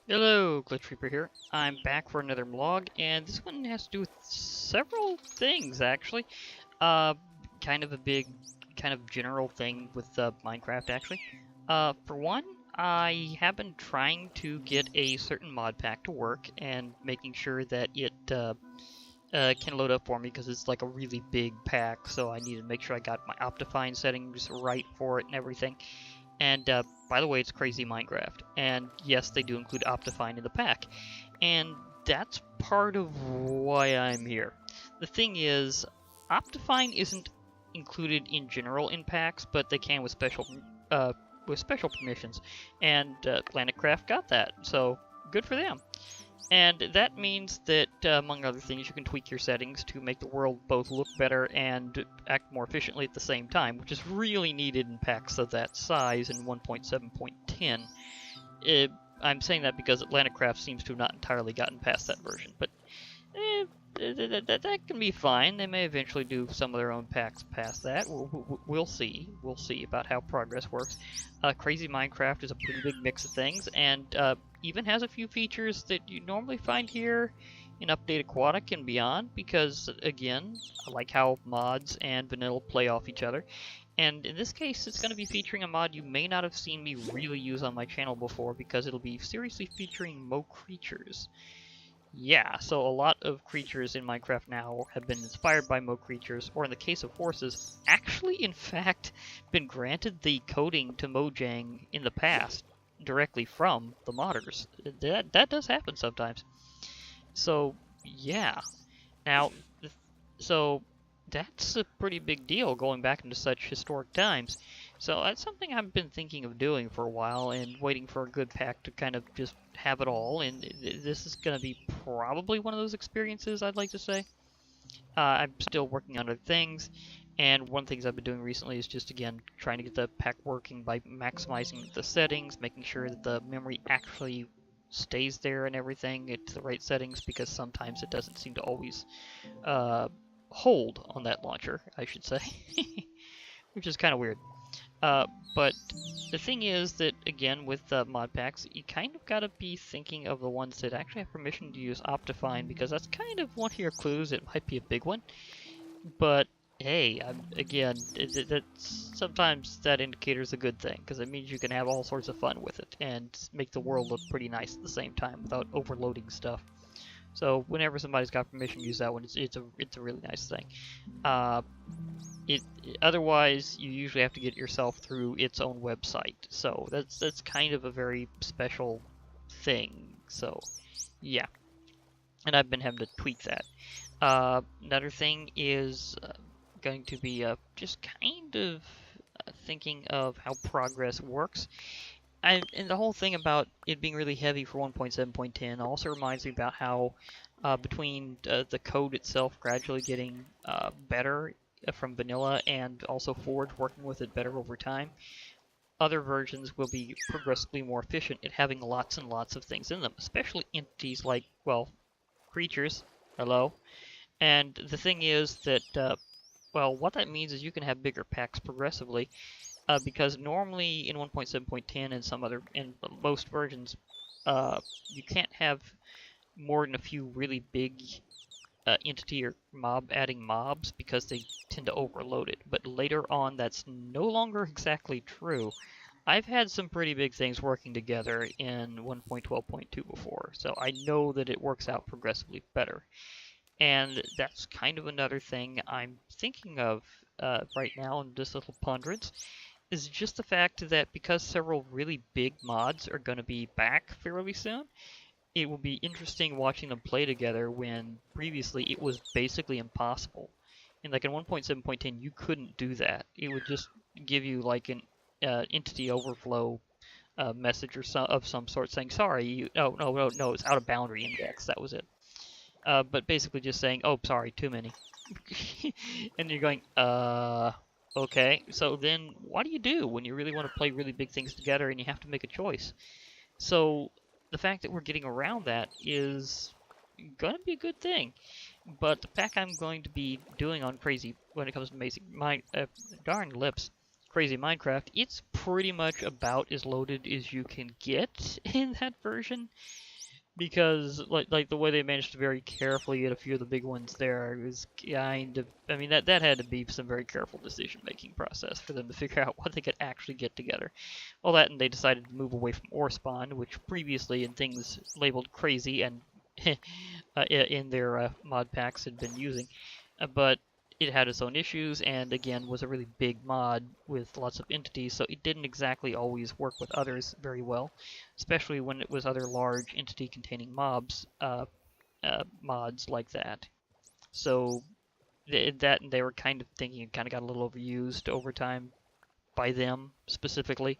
Hello, Glitch Reaper here. I'm back for another vlog, and this one has to do with several things, actually. Uh, kind of a big, kind of general thing with Minecraft, actually. For one, I have been trying to get a certain mod pack to work, and making sure that it can load up for me, because it's like a really big pack, so I need to make sure I got my Optifine settings right for it and everything. And by the way, it's Crazy Minecraft. And yes, they do include Optifine in the pack. And that's part of why I'm here. The thing is, Optifine isn't included in general in packs, but they can uh, with special permissions. And Atlanticraft got that, so good for them. And that means that, among other things, you can tweak your settings to make the world both look better and act more efficiently at the same time, which is really needed in packs of that size in 1.7.10. I'm saying that because Atlanticraft seems to have not entirely gotten past that version, but eh, that can be fine. They may eventually do some of their own packs past that. We'll see. We'll see about how progress works. Crazy Minecraft is a pretty big mix of things, and even has a few features that you normally find here in Update Aquatic and beyond, because, again, I like how mods and vanilla play off each other. And in this case, it's going to be featuring a mod you may not have seen me really use on my channel before, because it'll be seriously featuring Mo Creatures. Yeah, so a lot of creatures in Minecraft now have been inspired by Mo creatures, or in the case of horses, actually, in fact, been granted the coding to Mojang in the past, directly from the modders. That does happen sometimes. So, yeah. Now, so that's a pretty big deal going back into such historic times. So that's something I've been thinking of doing for a while and waiting for a good pack to kind of just have it all. And this is going to be probably one of those experiences, I'd like to say. I'm still working on other things, and one of the things I've been doing recently is just, again, trying to get the pack working by maximizing the settings, making sure that the memory actually stays there and everything at the right settings, because sometimes it doesn't seem to always uh, hold on that launcher, I should say, which is kind of weird. Uh, but the thing is that, again, with mod packs, you kind of got to be thinking of the ones that actually have permission to use Optifine, because that's kind of one of your clues. It might be a big one, but hey, again, sometimes that indicator is a good thing, because it means you can have all sorts of fun with it and make the world look pretty nice at the same time without overloading stuff. So whenever somebody's got permission to use that one, it's a really nice thing. Uh, it otherwise you usually have to get yourself through its own website. So that's kind of a very special thing. So yeah, and I've been having to tweak that. Another thing is going to be just kind of thinking of how progress works. And the whole thing about it being really heavy for 1.7.10 also reminds me about how between the code itself gradually getting better from vanilla, and also Forge working with it better over time, other versions will be progressively more efficient at having lots and lots of things in them, especially entities like, well, creatures. Hello. And the thing is that, well, what that means is you can have bigger packs progressively, because normally in 1.7.10 and in most versions, you can't have more than a few really big entity or mob adding mobs, because they tend to overload it. But later on, that's no longer exactly true. I've had some pretty big things working together in 1.12.2 before, so I know that it works out progressively better. And that's kind of another thing I'm thinking of right now in this little ponderance, is just the fact that because several really big mods are going to be back fairly soon, it will be interesting watching them play together when previously it was basically impossible. And like in 1.7.10, you couldn't do that. It would just give you like an entity overflow message or of some sort saying, sorry, no, it's out of boundary index. That was it. But basically just saying, oh, sorry, too many. And you're going, okay. So then what do you do when you really want to play really big things together and you have to make a choice? So the fact that we're getting around that is going to be a good thing. But the pack I'm going to be doing on Crazy when it comes to Macy, my darn lips, Crazy Minecraft, it's pretty much about as loaded as you can get in that version. Because like the way they managed to very carefully get a few of the big ones there was kind of, I mean, that had to be some very careful decision making process for them to figure out what they could actually get together. Well, that, and they decided to move away from ore spawn, which previously in things labeled crazy and in their mod packs had been using, but it had its own issues, and again was a really big mod with lots of entities, so it didn't exactly always work with others very well, especially when it was other large entity containing mods like that. So that, and they were kind of thinking it kind of got a little overused over time by them specifically.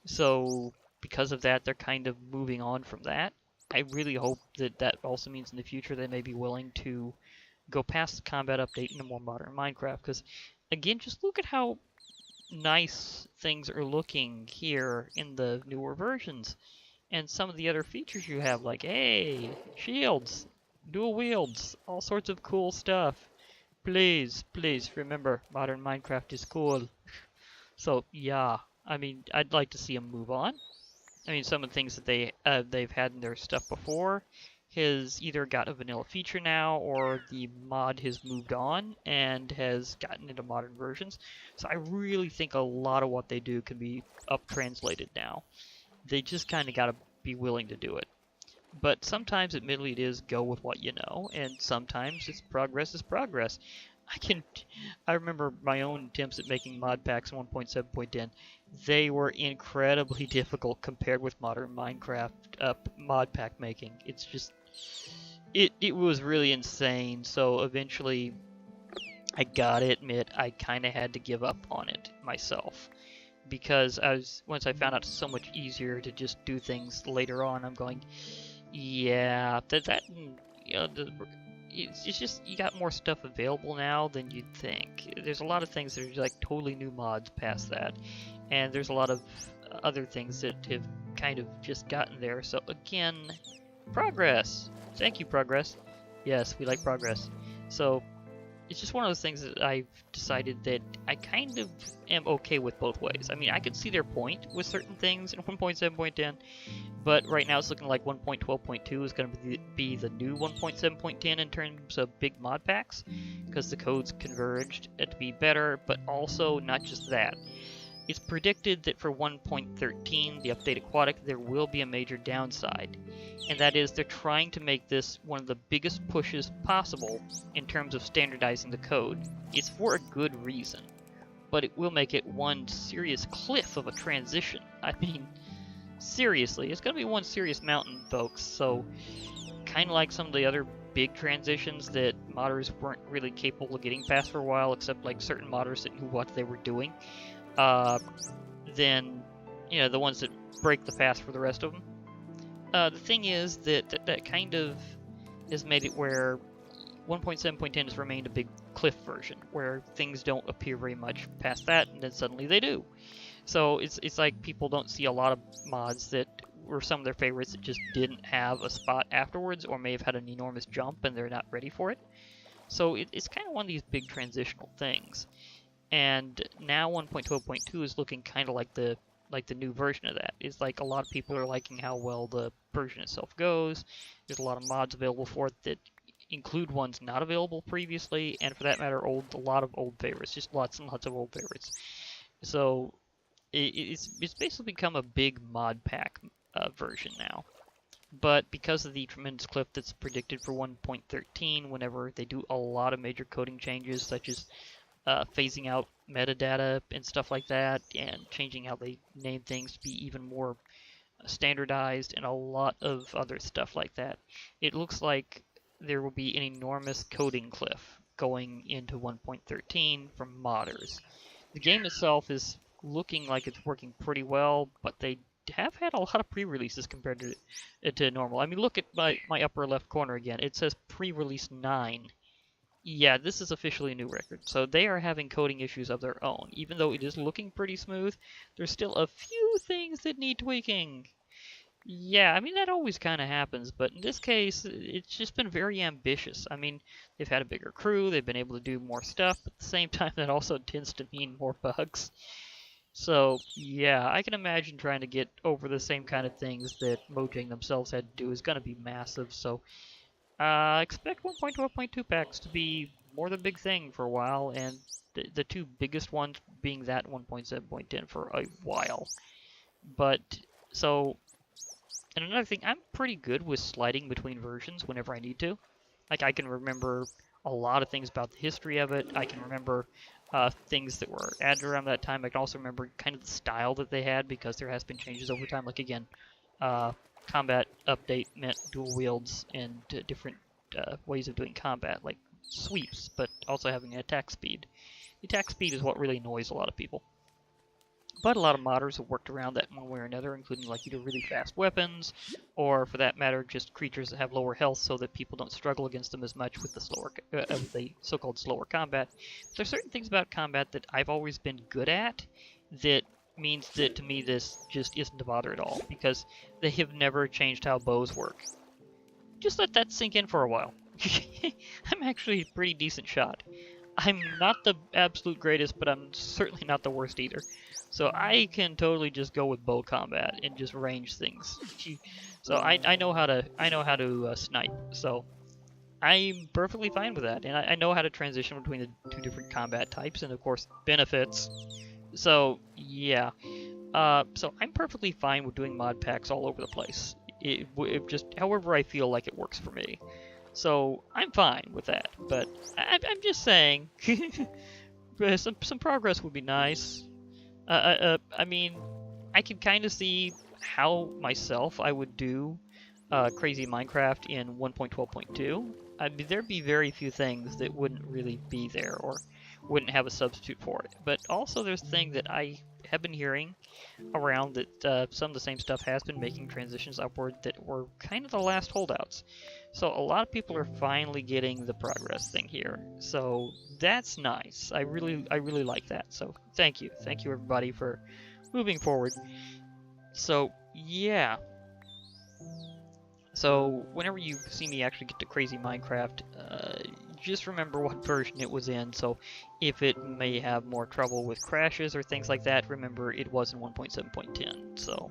So because of that, they're kind of moving on from that. I really hope that that also means in the future they may be willing to go past the combat update into more modern Minecraft, because again, just look at how nice things are looking here in the newer versions, and some of the other features you have, like, hey, shields, dual wields, all sorts of cool stuff. Please, please remember, modern Minecraft is cool. So yeah, I mean, I'd like to see them move on. I mean, some of the things that they've had in their stuff before has either got a vanilla feature now, or the mod has moved on and has gotten into modern versions. So I really think a lot of what they do can be up-translated now. They just kind of got to be willing to do it. But sometimes, admittedly, it is go with what you know, and sometimes it's progress is progress. I remember my own attempts at making mod packs in 1.7.10. They were incredibly difficult compared with modern Minecraft mod pack making. It's just, it was really insane. So eventually, I gotta admit, I kind of had to give up on it myself, because once I found out it's so much easier to just do things later on, I'm going, yeah, you know, it's just, you got more stuff available now than you'd think. There's a lot of things that are like totally new mods past that, and there's a lot of other things that have kind of just gotten there. So again, progress. Thank you, progress. Yes, we like progress. So it's just one of those things that I've decided that I kind of am okay with both ways. I mean, I could see their point with certain things in 1.7.10, but right now it's looking like 1.12.2 is going to be the new 1.7.10 in terms of big mod packs, because the code's converged to be better, but also not just that. It's predicted that for 1.13, the update Aquatic, there will be a major downside, and that is they're trying to make this one of the biggest pushes possible in terms of standardizing the code. It's for a good reason, but it will make it one serious cliff of a transition. I mean, seriously, it's going to be one serious mountain, folks, so kind of like some of the other big transitions that modders weren't really capable of getting past for a while, except like certain modders that knew what they were doing. Then, you know, the ones that break the path for the rest of them. The thing is that kind of has made it where 1.7.10 has remained a big cliff version, where things don't appear very much past that, and then suddenly they do. So it's like people don't see a lot of mods that were some of their favorites that just didn't have a spot afterwards, or may have had an enormous jump and they're not ready for it. So it's kind of one of these big transitional things. And now 1.12.2 is looking kind of like the new version of that. It's like a lot of people are liking how well the version itself goes. There's a lot of mods available for it that include ones not available previously, and for that matter, a lot of old favorites, just lots and lots of old favorites. So it's basically become a big mod pack version now. But because of the tremendous cliff that's predicted for 1.13, whenever they do a lot of major coding changes, such as phasing out metadata and stuff like that, and changing how they name things to be even more standardized, and a lot of other stuff like that, it looks like there will be an enormous coding cliff going into 1.13 from modders. The game itself is looking like it's working pretty well, but they have had a lot of pre-releases compared to normal. I mean, look at my upper left corner again. It says pre-release 9. Yeah, this is officially a new record, so they are having coding issues of their own. Even though it is looking pretty smooth, there's still a few things that need tweaking. Yeah, I mean, that always kind of happens, but in this case, it's just been very ambitious. I mean, they've had a bigger crew, they've been able to do more stuff, but at the same time, that also tends to mean more bugs. So, yeah, I can imagine trying to get over the same kind of things that Mojang themselves had to do is going to be massive. So, expect 1.12.2 packs to be more the big thing for a while, and the two biggest ones being that 1.7.10 for a while. But, so, and another thing, I'm pretty good with sliding between versions whenever I need to. Like, I can remember a lot of things about the history of it. I can remember things that were added around that time. I can also remember kind of the style that they had because there has been changes over time. Like, again, uh, combat update meant dual wields and different ways of doing combat, like sweeps, but also having an attack speed. The attack speed is what really annoys a lot of people. But a lot of modders have worked around that one way or another, including like either really fast weapons, or for that matter, just creatures that have lower health so that people don't struggle against them as much with the the so-called slower combat. But there's certain things about combat that I've always been good at that means that to me this just isn't a bother at all, because they have never changed how bows work. Just let that sink in for a while. I'm actually a pretty decent shot. I'm not the absolute greatest, but I'm certainly not the worst either. So I can totally just go with bow combat and just range things. So I know how to snipe. So I'm perfectly fine with that, and I know how to transition between the two different combat types, and of course benefits. So yeah, so I'm perfectly fine with doing mod packs all over the place. It just however I feel like it works for me. So I'm fine with that, but I'm just saying, some progress would be nice. I mean, I can kind of see how myself I would do Crazy Minecraft in 1.12.2. There'd be very few things that wouldn't really be there or wouldn't have a substitute for it. But also there's things that I have been hearing around that some of the same stuff has been making transitions upward that were kind of the last holdouts. So a lot of people are finally getting the progress thing here. So that's nice. I really like that. So thank you everybody for moving forward. So yeah. So whenever you see me actually get to Crazy Minecraft, just remember what version it was in. So if it may have more trouble with crashes or things like that, remember it was in 1.7.10. So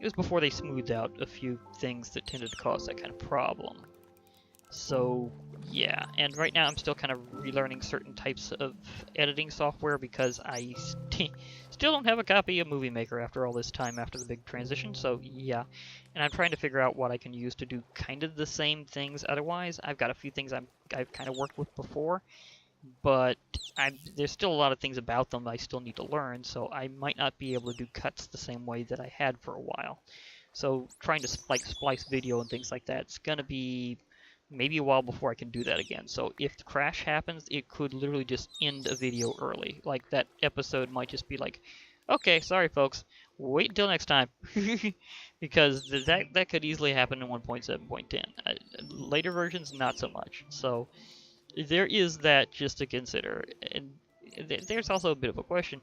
it was before they smoothed out a few things that tended to cause that kind of problem. So yeah, and right now I'm still kind of relearning certain types of editing software because I still don't have a copy of Movie Maker after all this time after the big transition. So yeah, and I'm trying to figure out what I can use to do kind of the same things otherwise. I've got a few things I've kind of worked with before, but there's still a lot of things about them I still need to learn, so I might not be able to do cuts the same way that I had for a while. So trying to splice video and things like that, it's going to be maybe a while before I can do that again. So if the crash happens, it could literally just end a video early. Like that episode might just be like, okay, sorry folks, wait until next time. Because that could easily happen in 1.7.10. Later versions, not so much. So there is that just to consider. And there's also a bit of a question.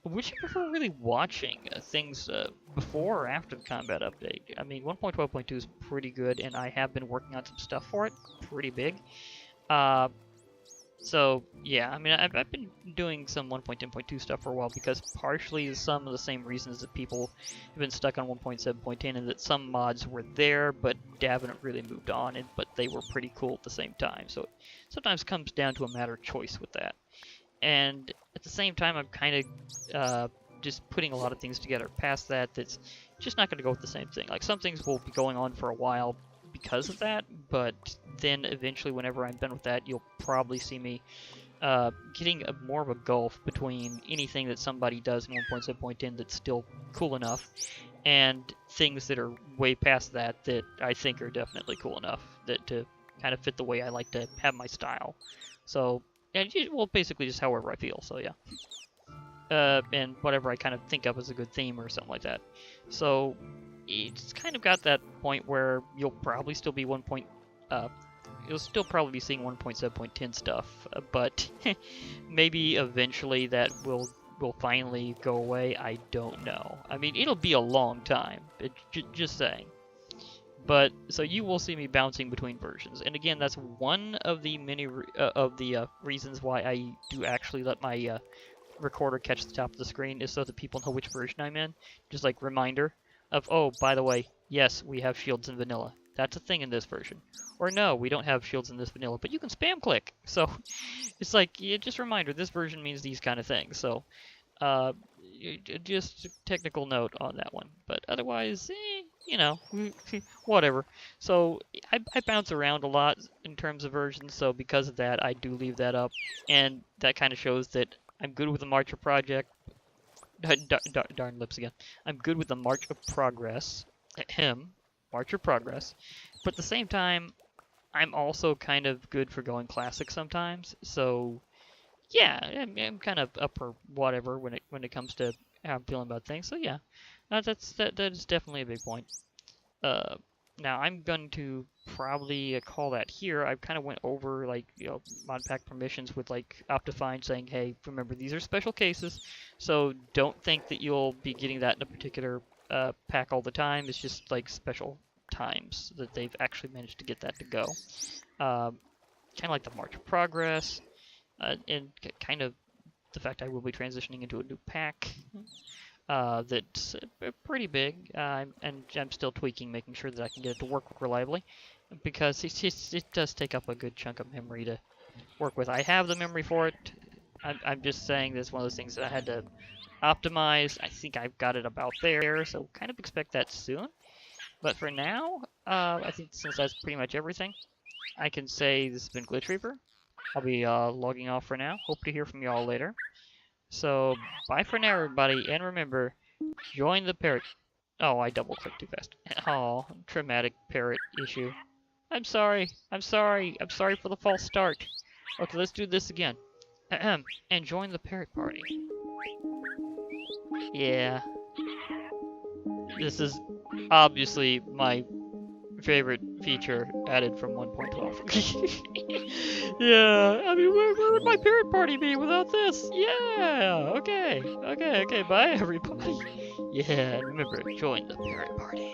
Would you prefer really watching things before or after the combat update? I mean, 1.12.2 is pretty good, and I have been working on some stuff for it, pretty big. So, yeah, I mean, I've been doing some 1.10.2 stuff for a while because partially some of the same reasons that people have been stuck on 1.7.10 and that some mods were there but haven't really moved on, but they were pretty cool at the same time. So it sometimes comes down to a matter of choice with that. And at the same time, I'm kind of just putting a lot of things together past that that's just not going to go with the same thing. Like, some things will be going on for a while because of that, but then eventually, whenever I'm done with that, you'll probably see me getting more of a gulf between anything that somebody does in 1.7.10 that's still cool enough, and things that are way past that that I think are definitely cool enough that to kind of fit the way I like to have my style. So, and well, basically just however I feel. So yeah, and whatever I kind of think of as a good theme or something like that. So it's kind of got that point where you'll probably still be you'll still probably be seeing 1.7.10 stuff, but maybe eventually that will finally go away. I don't know. I mean, it'll be a long time. Just saying. But so you will see me bouncing between versions, and again, that's one of the many reasons why I do actually let my recorder catch the top of the screen is so that people know which version I'm in. Just like reminder of, oh, by the way, yes, we have shields in vanilla. That's a thing in this version. Or no, we don't have shields in this vanilla, but you can spam click. So it's like, yeah, just a reminder, this version means these kind of things. So just a technical note on that one. But otherwise, you know, whatever. So I bounce around a lot in terms of versions, so because of that, I do leave that up. And that kind of shows that I'm good with the March of Project. Darn lips again. I'm good with the March of Progress. March of Progress. But at the same time, I'm also kind of good for going classic sometimes. So yeah, I'm kind of up for whatever when it comes to how I'm feeling about things. So yeah, that is definitely a big point. Now I'm going to probably call that here. I kind of went over like mod pack permissions with like Optifine saying, hey, remember these are special cases, so don't think that you'll be getting that in a particular pack all the time. It's just like special times that they've actually managed to get that to go. Kind of like the March of Progress. And kind of the fact I will be transitioning into a new pack that's pretty big, and I'm still tweaking, making sure that I can get it to work reliably, because it does take up a good chunk of memory to work with. I have the memory for it. I'm just saying this is one of those things that I had to optimize. I think I've got it about there, so kind of expect that soon. But for now, I think since that's pretty much everything, I can say this has been Glitch Reaper. I'll be logging off for now. Hope to hear from you all later. So, bye for now, everybody. And remember, join the parrot. Oh, I double-clicked too fast. Oh, traumatic parrot issue. I'm sorry. I'm sorry. I'm sorry for the false start. Okay, let's do this again. And join the parrot party. Yeah. This is obviously my favorite feature added from 1.12. Yeah, I mean, where would my parrot party be without this? Yeah, okay, bye everybody. Yeah, and remember, join the parrot party.